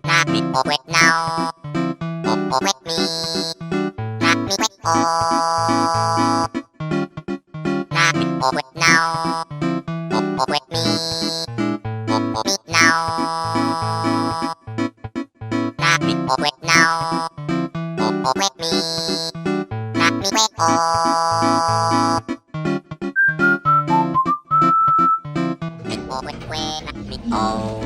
Let me wet now. Wet me. Let me wet oh. Let me wet now. Wet me. Me now. Let me wet now. Wet me. Let me wet oh. Let me oh.